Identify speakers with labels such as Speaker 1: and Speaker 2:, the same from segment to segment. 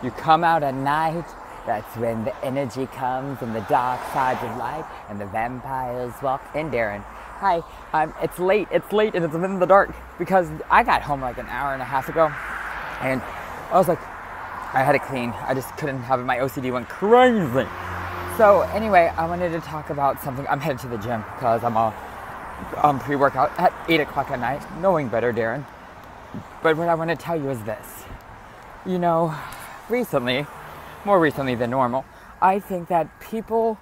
Speaker 1: You come out at night, that's when the energy comes and the dark sides of life and the vampires walk in. Darren, hi, it's late and it's in the dark because I got home like an hour and a half ago and I was like, I had to clean. I just couldn't have it. My OCD went crazy. So anyway, I wanted to talk about something. I'm headed to the gym because I'm all pre-workout at 8 o'clock at night, knowing better, Darren. But what I want to tell you is this. You know, recently, more recently than normal, I think that people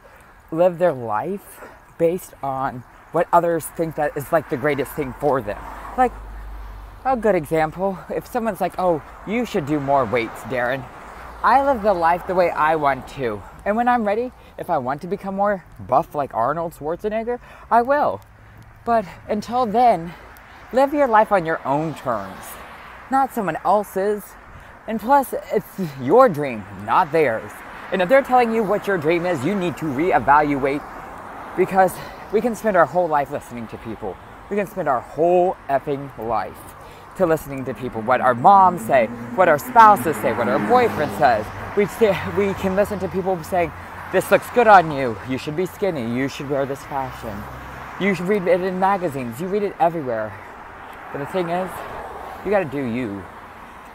Speaker 1: live their life based on what others think that is like the greatest thing for them. Like, a good example, if someone's like, oh, you should do more weights, Darren. I live the life the way I want to. And when I'm ready, if I want to become more buff like Arnold Schwarzenegger, I will. But until then, live your life on your own terms, not someone else's. And plus, it's your dream, not theirs. And if they're telling you what your dream is, you need to reevaluate, because we can spend our whole life listening to people. We can spend our whole effing life to listening to people, what our moms say, what our spouses say, what our boyfriend says. We can listen to people saying, this looks good on you, you should be skinny, you should wear this fashion. You should read it in magazines, you read it everywhere. But the thing is, you gotta do you.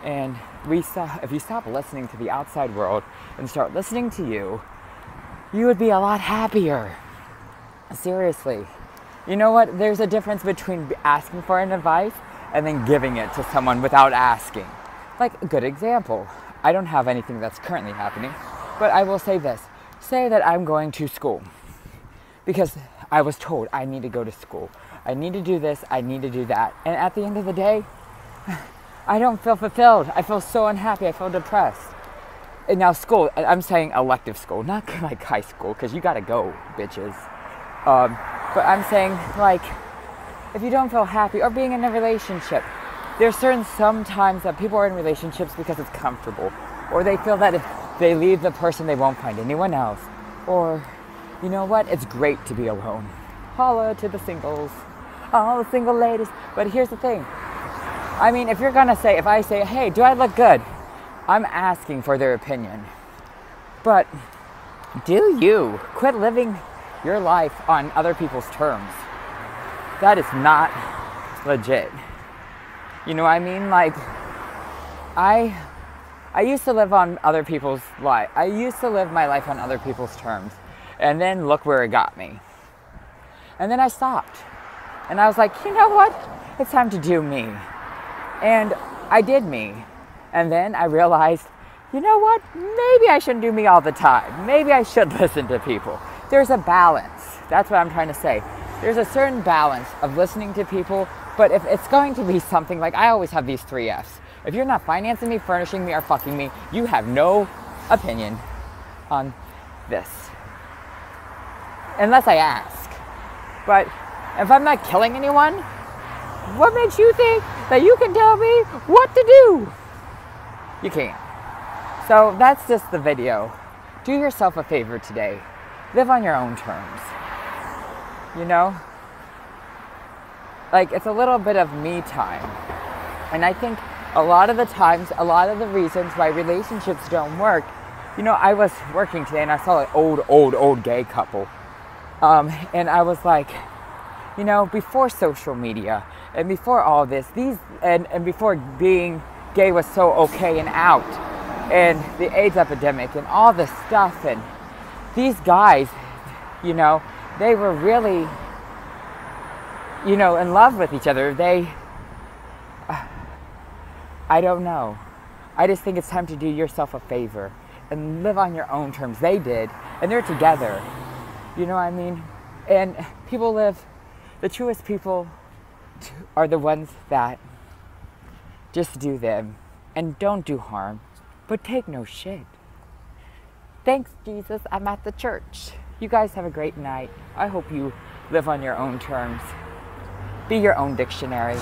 Speaker 1: And if you stop listening to the outside world and start listening to you, you would be a lot happier. Seriously. You know what? There's a difference between asking for an advice and then giving it to someone without asking. Like, a good example. I don't have anything that's currently happening, but I will say this. Say that I'm going to school because I was told I need to go to school. I need to do this, I need to do that. And at the end of the day, I don't feel fulfilled. I feel so unhappy, I feel depressed. And now school, I'm saying elective school, not like high school, because you gotta go, bitches. But I'm saying, like, if you don't feel happy, or being in a relationship, there's sometimes that people are in relationships because it's comfortable, or they feel that if they leave the person, they won't find anyone else, or, you know what, it's great to be alone. Holla to the singles, all the single ladies. But here's the thing. I mean, if I say, hey, do I look good? I'm asking for their opinion. But do you quit living your life on other people's terms? That is not legit. You know what I mean? Like, I used to live on other people's life. I used to live my life on other people's terms. And then look where it got me. And then I stopped. And I was like, you know what? It's time to do me. And I did me. And then I realized, you know what? Maybe I shouldn't do me all the time. Maybe I should listen to people. There's a balance. That's what I'm trying to say. There's a certain balance of listening to people, but if it's going to be something like, I always have these 3 Fs. If you're not financing me, furnishing me, or fucking me, you have no opinion on this. Unless I ask. But if I'm not killing anyone, what makes you think that you can tell me what to do? You can't. So that's just the video. Do yourself a favor today. Live on your own terms. You know? Like, it's a little bit of me time. And I think a lot of the times, a lot of the reasons why relationships don't work, you know, I was working today and I saw an old gay couple. And I was like, you know, before social media and before all this, and before being gay was so okay and out, and the AIDS epidemic and all this stuff, and these guys, you know, they were really, you know, in love with each other. I don't know. I just think it's time to do yourself a favor and live on your own terms. They did, and they're together. You know what I mean? And the truest people are the ones that just do them and don't do harm, but take no shit. Thanks, Jesus. I'm at the church. You guys have a great night. I hope you live on your own terms. Be your own dictionary.